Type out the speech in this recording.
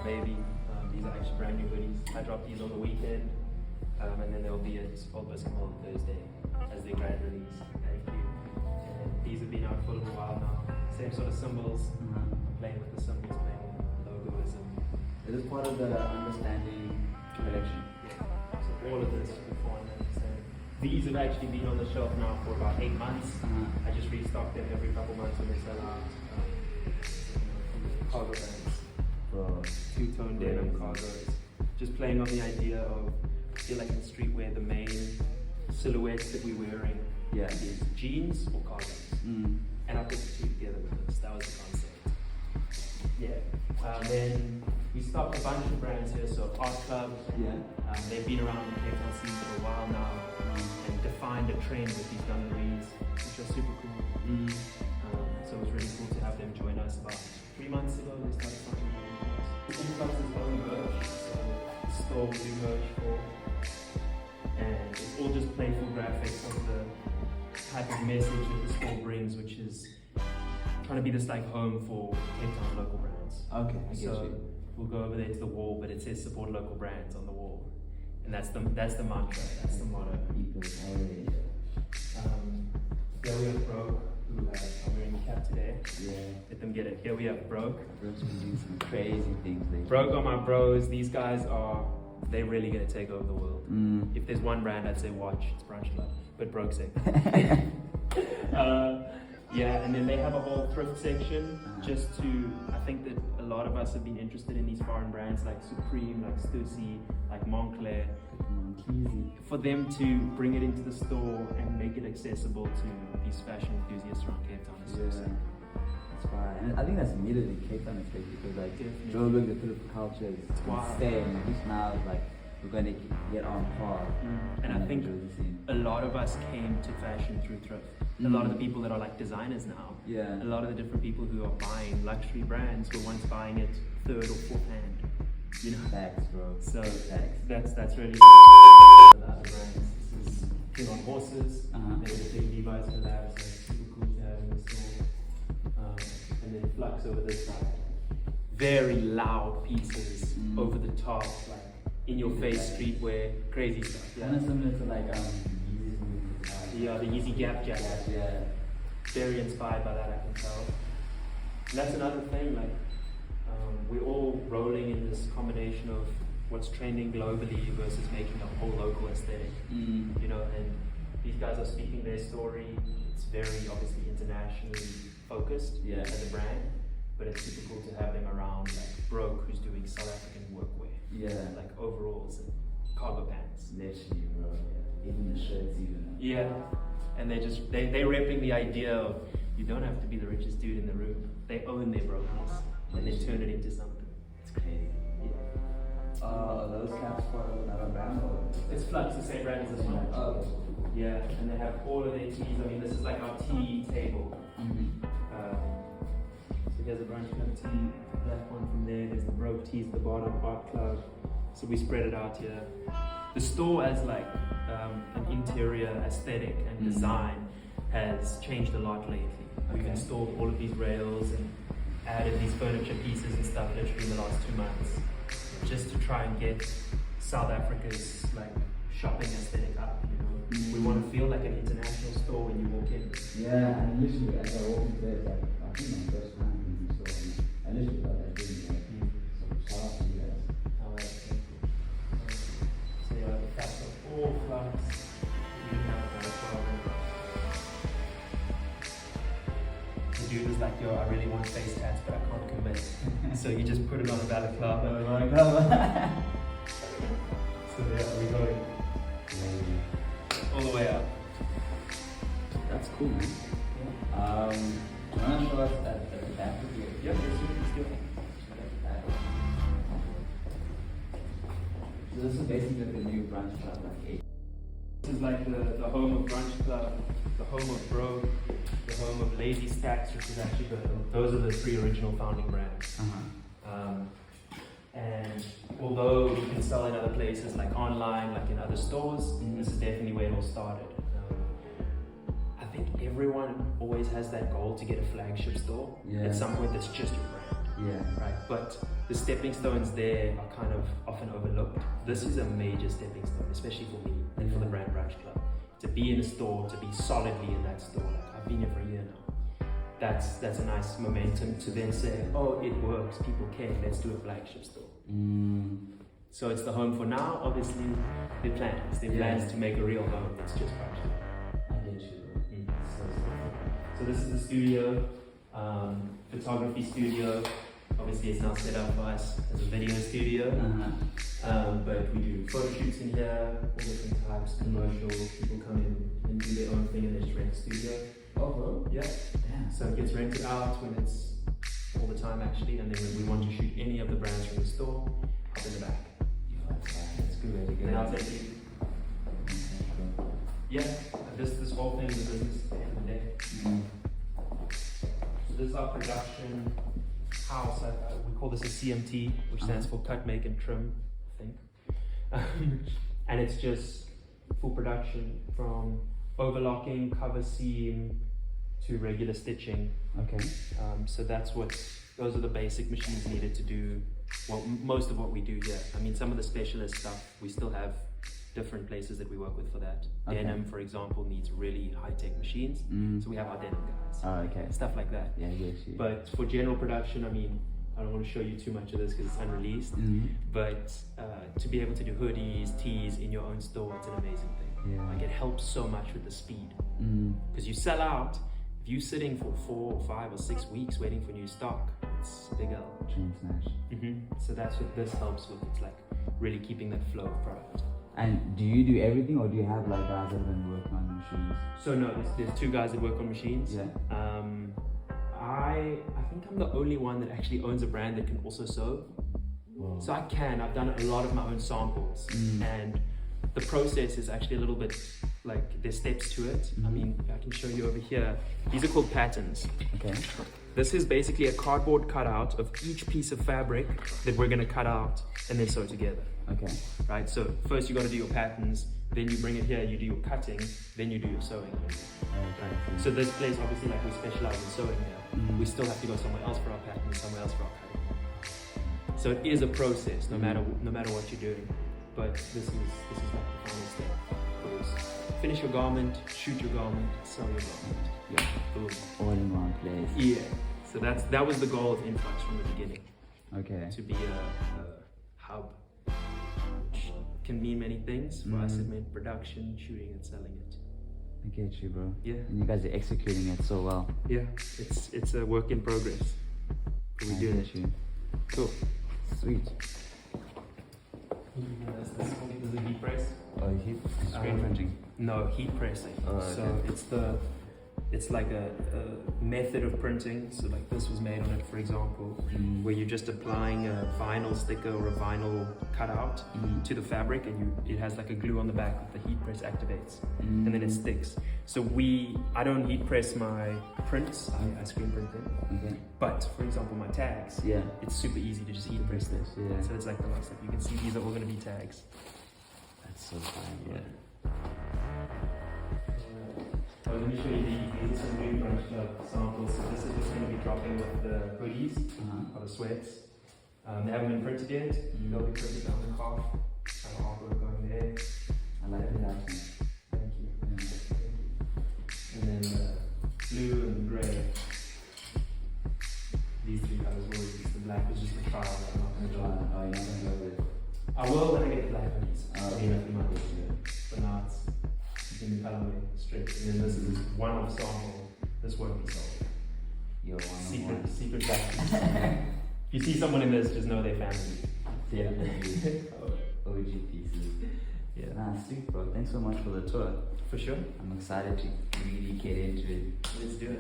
baby. These are actually brand new hoodies. I dropped these on the weekend, and then they'll be at Old Biscuit on Thursday as their grand release. Thank you. And these have been out for a little while now. Same sort of symbols. I'm playing with the symbols, playing with logoism. Is this part of the understanding collection? Yeah. So all of this before I understand. These have actually been on the shelf now for about 8 months. I just restock them every couple months when they sell out. Cargo bands, two-tone denim cargos. Just playing on the idea of, I feel like in streetwear, the main silhouettes that we're wearing is jeans or cargos. And I put the two together with this. That was the concept. Yeah. Then we stopped a bunch of brands here. So Art Club. They've been around the Cape Town scene for a while now and defined a trend with these dungarees, which are super cool. So it was really cool to have them join us. About 3 months ago, they started something really cool. Influx is own merch, so the store we do merch for, and it's all just playful graphics of the type of message that the store brings, which is trying to be this like home for Cape Town local brands. Okay, I get you. We'll go over there to the wall, but it says support local brands on the wall, and that's the mantra, that's the motto. Here we have Broke, who I'm wearing a cap today. Let them get it. Here we have Broke. Broke's been doing some crazy things lately. Broke are my bros. These guys they're really gonna take over the world. If there's one brand I'd say watch, it's Brunch Club, but Broke's it. And then they have a whole thrift section just to, I think that a lot of us have been interested in these foreign brands like Supreme, like Stussy, like Moncler. For them to bring it into the store and make it accessible to these fashion enthusiasts around Cape Town is so sick. That's why, and I think that's needed in Cape Town especially because like Joburg, the political culture is insane. At least now like we're going to get on par. And I think a lot of us came to fashion through thrift. A lot of the people that are like designers now, a lot of the different people who are buying luxury brands were once buying it third or fourth hand. You know? Facts, bro. So that's really the other brands. This is King on Horses. There's a big Levi's collab, so it's super cool to have in the store. And then Influx over this side. Very loud pieces, over the top, like in your face streetwear, crazy stuff. Kind of similar to like the Yeezy Gap jacket. Very inspired by that, I can tell. And that's another thing, like we're all rolling in this combination of what's trending globally versus making a whole local aesthetic. You know, and these guys are speaking their story. It's very obviously internationally focused as a brand, but it's super cool to have them around, like Broke, who's doing South African workwear, like overalls and cargo pants. Literally, bro. Even the shirts, even. And they're repping the idea of you don't have to be the richest dude in the room. They own their brokenness and they turn it into something. It's crazy. Those caps for another brand? It's Flux, the same brand as this one. And they have all of their tees. I mean, this is like our tea table. So there's a Brunch Club tee, that one from there. There's the Broke tees at the bottom, Art Club. So we spread it out here. The store as like an interior aesthetic and design has changed a lot lately. We've installed all of these rails and added these furniture pieces and stuff literally in the last 2 months, just to try and get South Africa's like shopping aesthetic up. You know, we want to feel like an international store when you walk in. And literally as I walk into it, like I think my first time in the store, I literally thought that was really so shout out to you guys. So the facts are all Flux. You have another problem. The dude was like, yo, I really want face tats, but I can't commit. So you just put it on a balaclava. So we're going all the way up. That's cool, man. Do you want to show us at the back of your... Yep, let's do it. So this is basically the new Brunch Club, like 8. This is like the home of Brunch Club, the home of Broke, the home of Lazy Stacks, which is actually those are the 3 original founding brands. And although you can sell in other places like online, like in other stores, this is definitely where it all started. I think everyone always has that goal to get a flagship store at some point that's just your brand. Yeah. Right? But the stepping stones there are kind of often overlooked. This is a major stepping stone, especially for me and for the Brand Brunch Club. To be in a store, to be solidly in that store. Like I've been here for a year now. That's a nice momentum to then say, oh, it works, people care, let's do a flagship store. So it's the home for now. Obviously, the plans to make a real home. It's just practical. I get you. So this is the studio, photography studio. Obviously, it's now set up for us as a video studio. But we do photo shoots in here, all different types, commercial. People come in and do their own thing and they just rent a studio. Oh, bro. Yeah. So it gets rented out when it's all the time actually, and then when we want to shoot any of the brands from the store, hop in the back. That's good way to get And I'll take you. Yeah, this whole thing is a business at the end of the day. So this is our production house. We call this a CMT, which stands for cut, make, and trim, I think. And it's just full production from overlocking, cover seam, to regular stitching. Okay. So those are the basic machines needed to do most of what we do here. I mean, some of the specialist stuff, we still have different places that we work with for that. Okay. Denim, for example, needs really high-tech machines. So we have our denim guys. Oh, okay. Stuff like that. Yeah, I get you. But for general production, I mean, I don't want to show you too much of this because it's unreleased. But to be able to do hoodies, tees in your own store, it's an amazing thing. Yeah. Like it helps so much with the speed. Because you sell out, if you're sitting for 4 or 5 or 6 weeks waiting for new stock, it's a big L. Chain smash. So that's what this helps with. It's like really keeping that flow of product. And do you do everything, or do you have like guys that have been working on machines? So no, there's 2 guys that work on machines. Yeah. I think I'm the only one that actually owns a brand that can also sew. Whoa. So I've done a lot of my own samples, and the process is actually a little bit like there's steps to it. I mean, I can show you over here. These are called patterns. Okay. This is basically a cardboard cutout of each piece of fabric that we're going to cut out and then sew together. Okay. Right? So first you got to do your patterns, then you bring it here, you do your cutting, then you do your sewing. Okay. So this place, obviously, like we specialize in sewing here, we still have to go somewhere else for our patterns, somewhere else for our cutting. So it is a process, no matter what you're doing. But this is like the final step. Finish your garment, shoot your garment, sew your garment. Yeah. Boom. All in one place. Yeah. So that was the goal of Influx from the beginning. Okay. To be a hub. Which can mean many things. For us, it meant production, shooting, and selling it. I get you, bro. Yeah. And you guys are executing it so well. Yeah. It's a work in progress. But we do it. You. Cool. Sweet. This is a heat press. Oh, heat screen printing? No, heat pressing. Oh, okay. So it's like a method of printing. So like this was made on it, for example, where you're just applying a vinyl sticker or a vinyl cutout to the fabric, and it has like a glue on the back that the heat press activates, and then it sticks. So I don't heat press my prints. I screen print them. Okay. But for example, my tags. Yeah. It's super easy to just heat press them. Yeah. So it's like the last step. You can see these are all going to be tags. That's so fine, bro. Yeah. So let me show you these are some Green Brunch Club samples. So this is what's going to be dropping with the hoodies or the sweats. They haven't been printed yet. They'll be printed on the calf. Kind of artwork going there. I like the accent. Thank you. And then blue and grey. These 3 colors will use. The black is just a trial that I'm not going to try. Oh, you're not going to go with it? I will when I get the black hoodies. Okay. But now it's in the colorway straight. And then this is one-off sample. This won't be sold. You're one. Secret back. If you see someone in this, just know they're family. Yeah. OG pieces. Yeah. Nah, sweet, bro. Thanks so much for the tour. For sure. I'm excited to really get into it. Let's do it.